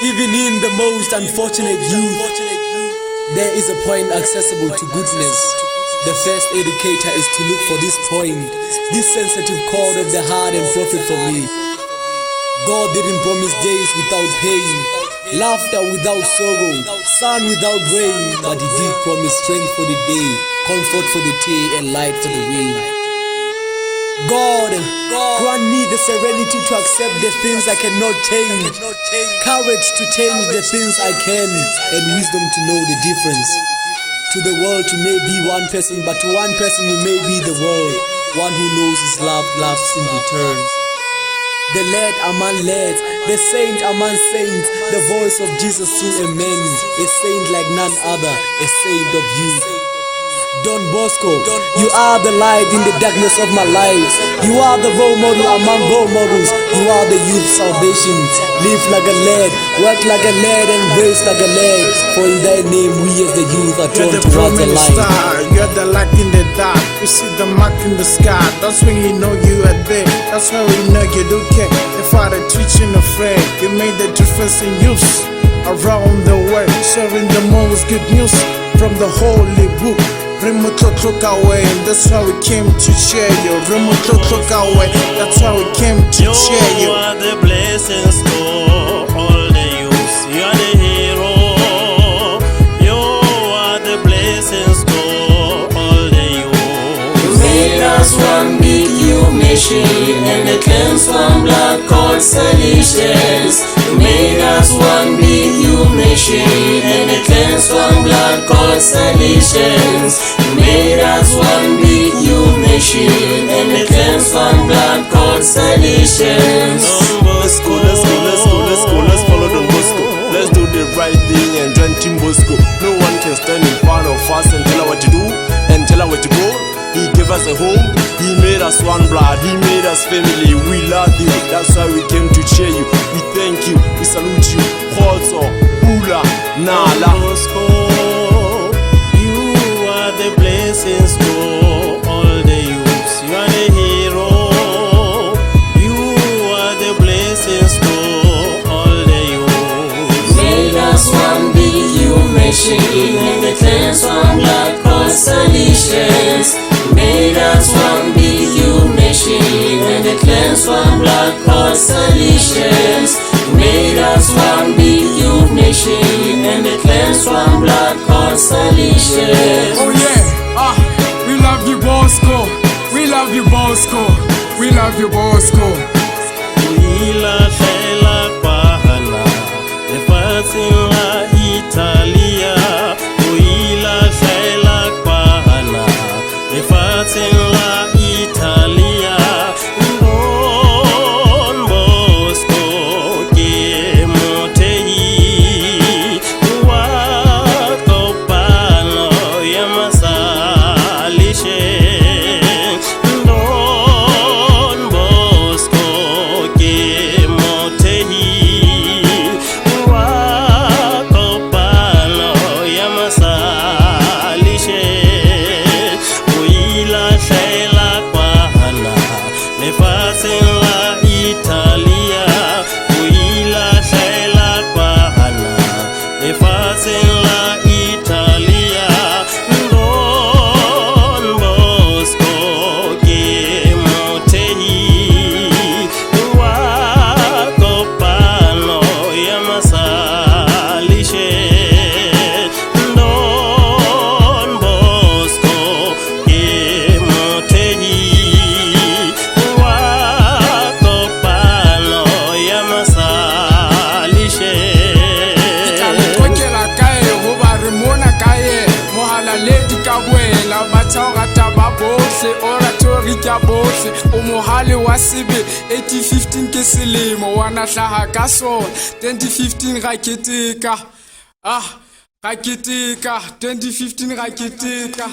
Even in the most unfortunate youth, there is a point accessible to goodness. The first educator is to look for this point, this sensitive chord of the heart and profit for me. God didn't promise days without pain, laughter without sorrow, sun without rain, but He did promise strength for the day, comfort for the day, and light for the way. God, grant me the serenity to accept the things I cannot change, courage to change the things I can, and wisdom to know the difference. To the world you may be one person, but to one person you may be the world. One who knows His love loves in return. The lad among lads, the saint among saints, the voice of Jesus through a man, a saint like none other, a saint of youth. Don Bosco, you are the light in the darkness of my life. You are the role model among role models. You are the youth's salvation. Live like a lad, work like a lad, and race like a lad. For in Thy name we as the youth are drawn towards the light. You're the light in the dark. We see the mark in the sky. That's when you know you are there. That's when we know you don't care. The Father teaching a friend. You made the difference in youth around the world, sharing the most good news from the holy book. Away, that's why we came to cheer you. Away, that's why we came to cheer you. You are the blessings for all the youths. You are the hero. You are the blessings for all the youths. You made us one big nation and a cleansed one blood called Salesians. You made us one big nation and a cleansed one blood called Salesians. You made us one big nation and a cleansed one blood called Salesians. Let's go, let's follow Don Bosco. Let's do the right thing and join Team Bosco. No one can stand in front of us and tell her what to do and tell her where to go. He gave us a home, He made us one blood, He made us family. We love you, that's why we came to cheer you. We thank you, we salute you. Khoso, Hula, Nala. Bosco, you are the blessings for all the youths. You are the hero. You are the blessings for all the youths. Made us one big nation and the cleansed one blood called Salesians. Made us one big nation and the cleansed one blood called Salesians. Made us one big nation and the cleansed one blood called Salesians. Oh yeah, we love you Bosco. We love you Bosco. We love you Bosco. Uilahlela kwahana lefatsheng la Italia. Uilahlela kwahana lefatsheng la Italia. Don Bosco ke mothehi wa kopano ya masalishe. Don Bosco ke mothehi wa kopano ya masalishe. Uilahlela kwahana lefatsheng la Italia. Uilahlela kwahana lefatsheng la Italia. Don Bosco ke mothehi wa kopano ya masalishe. Don Bosco ke mothehi wa kopano ya masalishe. Kokela kae go ba re mona kae mohala ledi ka boela batho rata ba bohle oratory ka bohle o mohale wa sebe 2015 ke selemo wa nahlaha ka sona 2015 ga keteka ga keteka 2015 ga keteka